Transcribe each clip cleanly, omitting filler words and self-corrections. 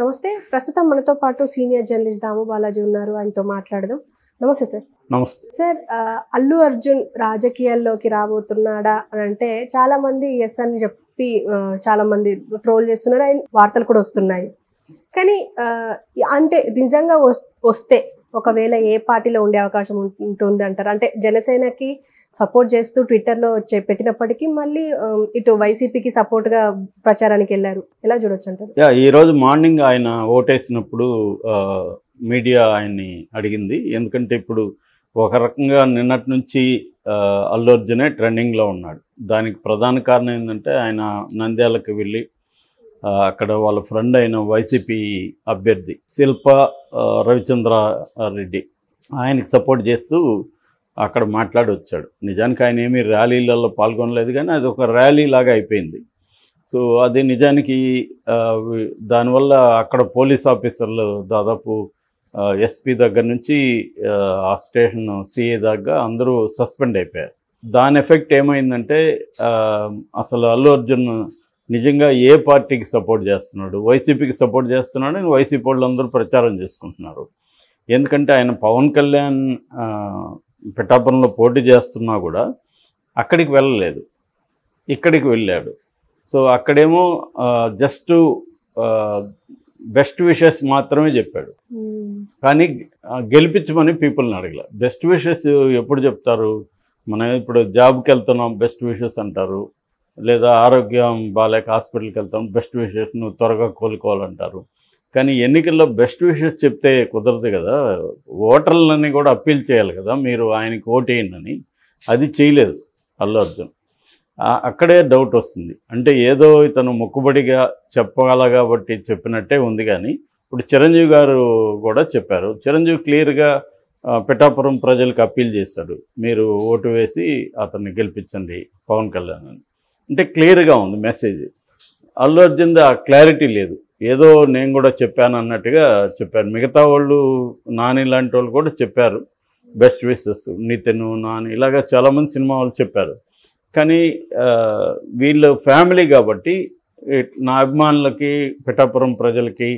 నమస్తే. ప్రస్తుతం మనతో పాటు సీనియర్ జర్నలిస్ట్ దాము బాలాజీ ఉన్నారు. ఆయనతో మాట్లాడదాం. నమస్తే సార్. నమస్తే సార్, అల్లు అర్జున్ రాజకీయాల్లోకి రాబోతున్నాడా అని అంటే చాలా మంది ఎస్ అని చెప్పి చాలా మంది ట్రోల్ చేస్తున్నారు. ఆయన వార్తలు కూడా వస్తున్నాయి. కానీ అంటే నిజంగా వస్తే ఒకవేళ ఏ పార్టీలో ఉండే అవకాశం ఉంటుంది అంటారు? అంటే జనసేనకి సపోర్ట్ చేస్తూ ట్విట్టర్లో పెట్టినప్పటికీ మళ్ళీ ఇటు వైసీపీకి సపోర్ట్గా ప్రచారానికి వెళ్ళారు. ఎలా చూడొచ్చు అంటారు? ఈరోజు మార్నింగ్ ఆయన ఓటేసినప్పుడు మీడియా ఆయన్ని అడిగింది. ఎందుకంటే ఇప్పుడు ఒక రకంగా నిన్నటి నుంచి అల్లు అర్జునే ట్రెండింగ్లో ఉన్నాడు. దానికి ప్రధాన కారణం ఏంటంటే ఆయన నంద్యాలకు వెళ్ళి అక్కడ వాళ్ళ ఫ్రెండ్ అయిన వైసీపీ అభ్యర్థి శిల్ప రవిచంద్రారెడ్డి ఆయనకి సపోర్ట్ చేస్తూ అక్కడ మాట్లాడి వచ్చాడు. నిజానికి ఆయన ఏమీ ర్యాలీలలో పాల్గొనలేదు, కానీ అది ఒక ర్యాలీ లాగా అయిపోయింది. సో అది నిజానికి దానివల్ల అక్కడ పోలీస్ ఆఫీసర్లు దాదాపు ఎస్పీ దగ్గర నుంచి ఆ స్టేషన్ సిఏ దాకా అందరూ సస్పెండ్ అయిపోయారు. దాని ఎఫెక్ట్ ఏమైందంటే అసలు అల్లు అర్జున్ నిజంగా ఏ పార్టీకి సపోర్ట్ చేస్తున్నాడు? వైసీపీకి సపోర్ట్ చేస్తున్నాడు అని వైసీపీ వాళ్ళందరూ ప్రచారం చేసుకుంటున్నారు. ఎందుకంటే ఆయన పవన్ కళ్యాణ్ పిఠాపురంలో పోటీ చేస్తున్నా కూడా అక్కడికి వెళ్ళలేదు, ఇక్కడికి వెళ్ళాడు. సో అక్కడేమో జస్ట్ బెస్ట్ విషెస్ మాత్రమే చెప్పాడు, కానీ గెలిపించమని పీపుల్ని అడగల. బెస్ట్ విషెస్ ఎప్పుడు చెప్తారు? మనం ఇప్పుడు జాబ్కి వెళ్తున్నాం బెస్ట్ విషెస్ అంటారు, లేదా ఆరోగ్యం బాగాలేక హాస్పిటల్కి వెళ్తాం బెస్ట్ విషెస్ నువ్వు త్వరగా కోలుకోవాలంటారు. కానీ ఎన్నికల్లో బెస్ట్ విషెస్ చెప్తే కుదరదు కదా. ఓటర్లని కూడా అప్పీల్ చేయాలి కదా, మీరు ఆయనకి ఓటేయండి. అది చేయలేదు అల్లు అర్జున్. అక్కడే డౌట్ వస్తుంది. అంటే ఏదో ఇతను మొక్కుబడిగా చెప్పగల కాబట్టి చెప్పినట్టే ఉంది. కానీ ఇప్పుడు చిరంజీవి గారు కూడా చెప్పారు. చిరంజీవి క్లియర్గా పిఠాపురం ప్రజలకు అప్పీల్ చేశాడు, మీరు ఓటు వేసి అతన్ని గెలిపించండి పవన్ కళ్యాణ్ అని. అంటే క్లియర్గా ఉంది మెసేజ్. అల్లు అర్జున్ది ఆ క్లారిటీ లేదు, ఏదో నేను కూడా చెప్పాను అన్నట్టుగా చెప్పారు. మిగతా వాళ్ళు నాని లాంటి వాళ్ళు కూడా చెప్పారు బెస్ట్ విషెస్, నితిన్, నాని ఇలాగా చాలామంది సినిమా వాళ్ళు చెప్పారు. కానీ వీళ్ళు ఫ్యామిలీ కాబట్టి నా అభిమానులకి పిఠాపురం ప్రజలకి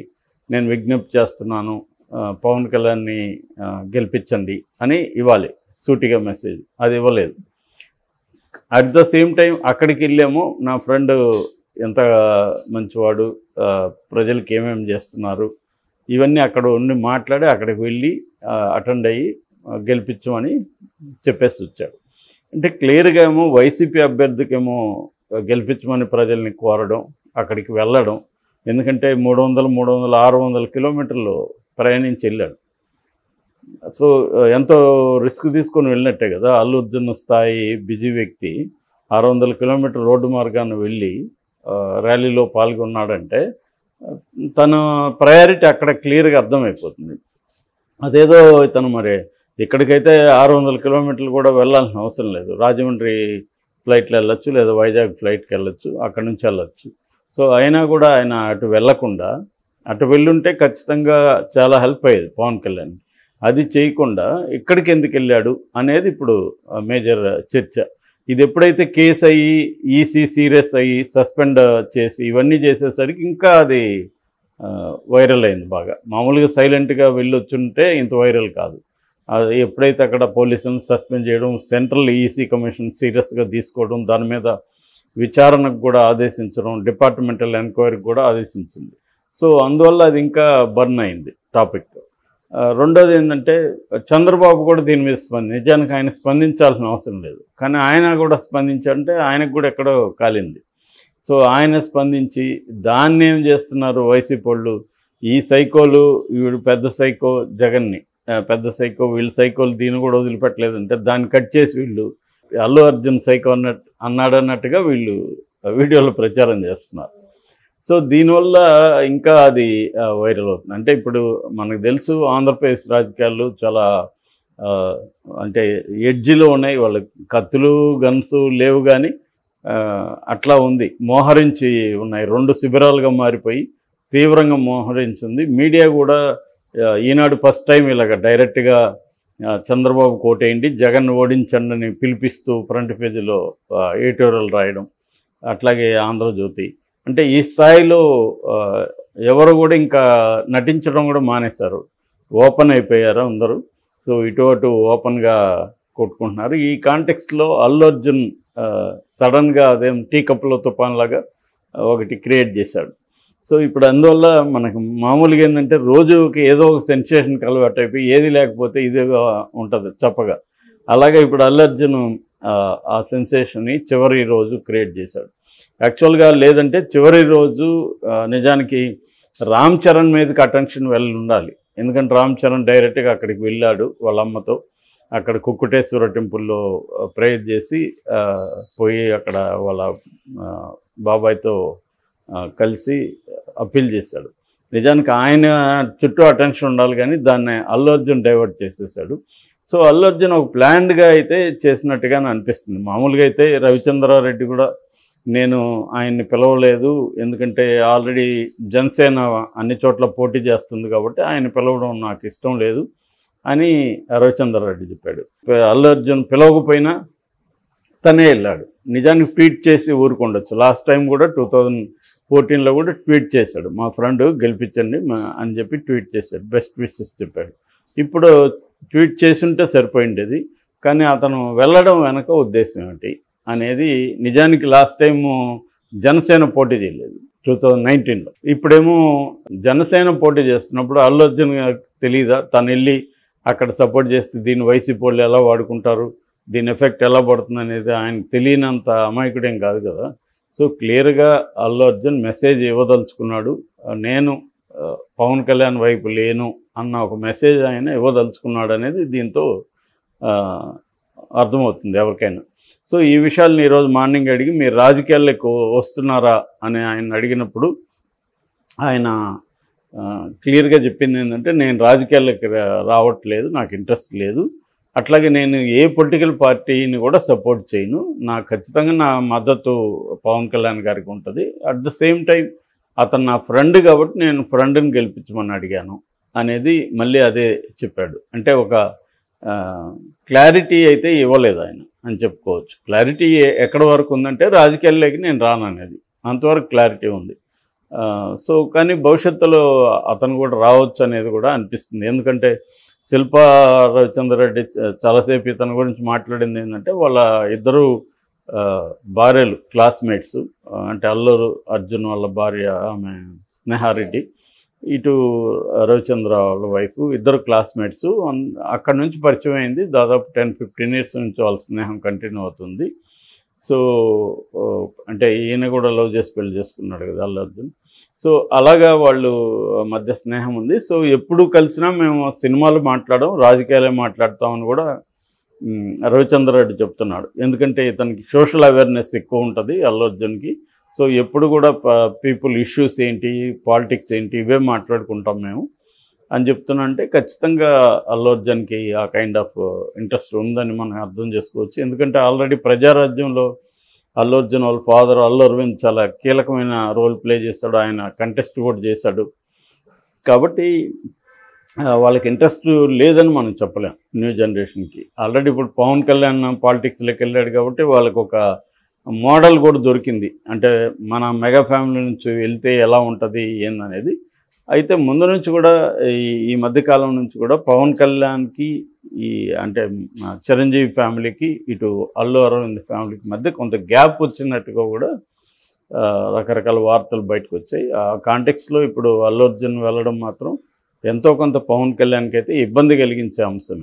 నేను విజ్ఞప్తి చేస్తున్నాను, పవన్ కళ్యాణ్ని గెలిపించండి అని ఇవ్వాలి సూటిగా మెసేజ్. అది ఇవ్వలేదు. అట్ ద సేమ్ టైం అక్కడికి వెళ్ళాము, నా ఫ్రెండ్ ఎంత మంచివాడు, ప్రజలకి ఏమేమి చేస్తున్నారు ఇవన్నీ అక్కడ ఉండి మాట్లాడి అక్కడికి వెళ్ళి అటెండ్ అయ్యి గెలిపించమని చెప్పేసి వచ్చాడు. అంటే క్లియర్గా ఏమో వైసీపీ అభ్యర్థికేమో గెలిపించమని ప్రజల్ని కోరడం, అక్కడికి వెళ్ళడం. ఎందుకంటే 300, 600 కిలోమీటర్లు ప్రయాణించి వెళ్ళాడు. సో ఎంతో రిస్క్ తీసుకొని వెళ్ళినట్టే కదా. అల్లు అర్జున్ స్థాయి బిజీ వ్యక్తి 600 కిలోమీటర్ రోడ్డు మార్గాన్ని వెళ్ళి ర్యాలీలో పాల్గొన్నాడంటే తన ప్రయారిటీ అక్కడ క్లియర్గా అర్థమైపోతుంది. అదేదో ఇతను మరి ఇక్కడికైతే 600 కిలోమీటర్లు కూడా వెళ్ళాల్సిన అవసరం లేదు. రాజమండ్రి ఫ్లైట్లో వెళ్ళొచ్చు, లేదా వైజాగ్ ఫ్లైట్కి వెళ్ళొచ్చు, అక్కడి నుంచి వెళ్ళొచ్చు. సో అయినా కూడా ఆయన అటు వెళ్ళకుండా, అటు వెళ్ళుంటే ఖచ్చితంగా చాలా హెల్ప్ అయ్యేది పవన్ కళ్యాణ్. అది చేయకుండా ఇక్కడికి ఎందుకు వెళ్ళాడు అనేది ఇప్పుడు మేజర్ చర్చ. ఇది ఎప్పుడైతే కేసు అయ్యి ఈసీ సీరియస్ అయ్యి సస్పెండ్ చేసి ఇవన్నీ చేసేసరికి ఇంకా అది వైరల్ అయింది బాగా. మామూలుగా సైలెంట్గా వెళ్ళొచ్చుంటే ఇంత వైరల్ కాదు. అది ఎప్పుడైతే అక్కడ పోలీసులను సస్పెండ్ చేయడం, సెంట్రల్ ఈసీ కమిషన్ సీరియస్గా తీసుకోవడం, దాని మీద విచారణకు కూడా ఆదేశించడం, డిపార్ట్మెంటల్ ఎంక్వైరీకి కూడా ఆదేశించింది. సో అందువల్ల అది ఇంకా బర్న్ అయింది టాపిక్. రెండోది ఏంటంటే చంద్రబాబు కూడా దీని మీద నిజానికి ఆయన స్పందించాల్సిన అవసరం లేదు, కానీ ఆయన కూడా స్పందించాలంటే ఆయనకు కూడా ఎక్కడో కాలింది. సో ఆయన స్పందించి దాన్ని ఏం చేస్తున్నారు వైసీపీ వాళ్ళు, ఈ సైకోలు, వీడు పెద్ద సైకో జగన్ని, పెద్ద సైకో, వీళ్ళు సైకోలు దీన్ని కూడా వదిలిపెట్టలేదంటే దాన్ని కట్ చేసి వీళ్ళు అల్లు అర్జున్ సైకో అన్నాడన్నట్టుగా వీళ్ళు వీడియోలో ప్రచారం చేస్తున్నారు. సో దీనివల్ల ఇంకా అది వైరల్ అవుతుంది. అంటే ఇప్పుడు మనకు తెలుసు ఆంధ్రప్రదేశ్ రాజకీయాలు చాలా అంటే ఎడ్జిలో ఉన్నాయి. వాళ్ళకి కత్తులు గన్స్ లేవు, కానీ అట్లా ఉంది, మోహరించి ఉన్నాయి. 2 శిబిరాలుగా మారిపోయి తీవ్రంగా మోహరించింది. మీడియా కూడా ఈనాడు ఫస్ట్ టైం ఇలాగ డైరెక్ట్గా చంద్రబాబు కోటేయండి, జగన్ ఓడించండి అని పిలిపిస్తూ ఫ్రంట్ పేజీలో ఎడిటోరియల్ రాయడం, అట్లాగే ఆంధ్రజ్యోతి. అంటే ఈ స్థాయిలో ఎవరు కూడా ఇంకా నటించడం కూడా మానేశారు, ఓపెన్ అయిపోయారు అందరూ. సో ఇటు అటు ఓపెన్గా కొట్టుకుంటున్నారు. ఈ కాంటెక్స్ట్లో అల్లు అర్జున్ సడన్గా అదేం టీ కప్పులో తుఫాన్ లాగా ఒకటి క్రియేట్ చేశాడు. సో ఇప్పుడు అందువల్ల మనకు మామూలుగా ఏంటంటే రోజుకి ఏదో ఒక సెన్సేషన్కి అలవాటు అయిపోయి ఏది లేకపోతే ఇదిగా ఉంటుంది చప్పగా. అలాగే ఇప్పుడు అల్లు అర్జున్ ఆ సెన్సేషన్ని చివరి రోజు క్రియేట్ చేశాడు. యాక్చువల్గా లేదంటే చివరి రోజు నిజానికి రామ్ చరణ్ మీదకి అటెన్షన్ వెళ్ళి ఉండాలి. ఎందుకంటే రామ్ చరణ్ డైరెక్ట్గా అక్కడికి వెళ్ళాడు వాళ్ళ అమ్మతో. అక్కడ కుక్కుటేశ్వర టెంపుల్లో ప్రేయర్ చేసి పోయి అక్కడ వాళ్ళ బాబాయ్తో కలిసి అప్పీల్ చేశాడు. నిజానికి ఆయన చుట్టూ అటెన్షన్ ఉండాలి, కానీ దాన్ని అల్లు అర్జున్ డైవర్ట్ చేసేసాడు. సో అల్లు అర్జున్ ఒక ప్లాన్డ్గా అయితే చేసినట్టుగానే అనిపిస్తుంది. మామూలుగా అయితే రవిచంద్రారెడ్డి కూడా నేను ఆయన్ని పిలవలేదు, ఎందుకంటే ఆల్రెడీ జనసేన అన్ని చోట్ల పోటీ చేస్తుంది కాబట్టి ఆయన పిలవడం నాకు ఇష్టం లేదు అని రవిచంద్రారెడ్డి చెప్పాడు. అల్లు అర్జున్ పిలవకపోయినా తనే వెళ్ళాడు. నిజానికి ట్వీట్ చేసి ఊరుకుండొచ్చు. లాస్ట్ టైం కూడా 2014లో కూడా ట్వీట్ చేశాడు, మా ఫ్రెండ్ గెలిపించండి అని చెప్పి ట్వీట్ చేశాడు, బెస్ట్ విషెస్ చెప్పాడు. ఇప్పుడు ట్వీట్ చేసి ఉంటే సరిపోయిండేది, కానీ అతను వెళ్ళడం వెనక ఉద్దేశం ఏమిటి అనేది నిజానికి లాస్ట్ టైము జనసేన పోటీ చేయలేదు 2019లో. ఇప్పుడేమో జనసేన పోటీ చేస్తున్నప్పుడు అల్లు అర్జున్ తెలీదా తను వెళ్ళి అక్కడ సపోర్ట్ చేస్తే దీన్ని వైసీపీ వాళ్ళు ఎలా వాడుకుంటారు, దీని ఎఫెక్ట్ ఎలా పడుతుంది అనేది ఆయనకు తెలియనంత అమాయకుడేం కాదు కదా. సో క్లియర్గా అల్లు అర్జున్ మెసేజ్ ఇవ్వదలుచుకున్నాడు. నేను పవన్ కళ్యాణ్ వైపు లేను అన్న ఒక మెసేజ్ ఆయన ఇవ్వదలుచుకున్నాడు అనేది దీంతో అర్థమవుతుంది ఎవరికైనా. సో ఈ విషయాలను ఈరోజు మార్నింగ్ అడిగి మీరు రాజకీయాల్లోకి వస్తున్నారా అని ఆయన అడిగినప్పుడు ఆయన క్లియర్గా చెప్పింది ఏంటంటే, నేను రాజకీయాల్లోకి రావట్లేదు, నాకు ఇంట్రెస్ట్ లేదు, అట్లాగే నేను ఏ పొలిటికల్ పార్టీని కూడా సపోర్ట్ చేయను, నాకు ఖచ్చితంగా నా మద్దతు పవన్ కళ్యాణ్ గారికి ఉంటుంది. అట్ ద సేమ్ టైం అతను నా ఫ్రెండ్ కాబట్టి నేను ఫ్రెండ్ని గెలిపించమని అడిగాను అనేది మళ్ళీ అదే చెప్పాడు. అంటే ఒక క్లారిటీ అయితే ఇవ్వలేదు ఆయన అని చెప్పుకోవచ్చు. క్లారిటీ ఎక్కడ వరకు ఉందంటే రాజకీయాల్లోకి నేను రాననేది, అంతవరకు క్లారిటీ ఉంది. సో కానీ భవిష్యత్తులో అతను కూడా రావచ్చు అనేది కూడా అనిపిస్తుంది. ఎందుకంటే శిల్పా రవిచంద్రారెడ్డి చాలాసేపు ఇతని గురించి మాట్లాడింది ఏంటంటే, వాళ్ళ ఇద్దరు భార్యలు క్లాస్మేట్స్, అంటే అల్లు అర్జున్ వాళ్ళ భార్య ఆమె స్నేహారెడ్డి, ఇటు రవిచంద్ర వాళ్ళ వైఫ్, ఇద్దరు క్లాస్మేట్స్. అక్కడ నుంచి పరిచయం అయింది. దాదాపు 10-15 ఇయర్స్ నుంచి వాళ్ళ స్నేహం కంటిన్యూ అవుతుంది. సో అంటే ఈయన కూడా లవ్ చేసి పెళ్లి చేసుకున్నాడు కదా అల్లు అర్జున్. సో అలాగా వాళ్ళు మధ్య స్నేహం ఉంది. సో ఎప్పుడు కలిసినా మేము సినిమాలు మాట్లాడడం, రాజకీయాలే మాట్లాడతామని కూడా రవిచంద్రారెడ్డి చెప్తున్నాడు. ఎందుకంటే ఇతనికి సోషల్ అవేర్నెస్ ఎక్కువ ఉంటుంది అల్లు అర్జున్కి. సో ఎప్పుడు కూడా పీపుల్ ఇష్యూస్ ఏంటి, పాలిటిక్స్ ఏంటి, ఇవే మాట్లాడుకుంటాం మేము అని చెప్తున్నా. అంటే ఖచ్చితంగా అల్లు అర్జున్కి ఆ కైండ్ ఆఫ్ ఇంట్రెస్ట్ ఉందని మనం అర్థం చేసుకోవచ్చు. ఎందుకంటే ఆల్రెడీ ప్రజారాజ్యంలో అల్లు అర్జున్ వాళ్ళ ఫాదర్ అల్లు అరవింద్ చాలా కీలకమైన రోల్ ప్లే చేశాడు, ఆయన కంటెస్ట్ కూడా చేశాడు. కాబట్టి వాళ్ళకి ఇంట్రెస్ట్ లేదని మనం చెప్పలేం న్యూ జనరేషన్కి. ఆల్రెడీ ఇప్పుడు పవన్ కళ్యాణ్ పాలిటిక్స్లోకి వెళ్ళాడు కాబట్టి వాళ్ళకు ఒక మోడల్ కూడా దొరికింది, అంటే మన మెగా ఫ్యామిలీ నుంచి వెళ్తే ఎలా ఉంటుంది ఏందనేది. అయితే ముందు నుంచి కూడా ఈ మధ్యకాలం నుంచి కూడా పవన్ కళ్యాణ్కి అంటే చిరంజీవి ఫ్యామిలీకి, ఇటు అల్లు అరవింద్ ఫ్యామిలీకి మధ్య కొంత గ్యాప్ వచ్చినట్టుగా కూడా రకరకాల వార్తలు బయటకు వచ్చాయి. ఆ కాంటెక్స్లో ఇప్పుడు అల్లు అర్జున్ వెళ్ళడం మాత్రం ఎంతో కొంత పవన్ కళ్యాణ్కి అయితే ఇబ్బంది కలిగించే అంశం.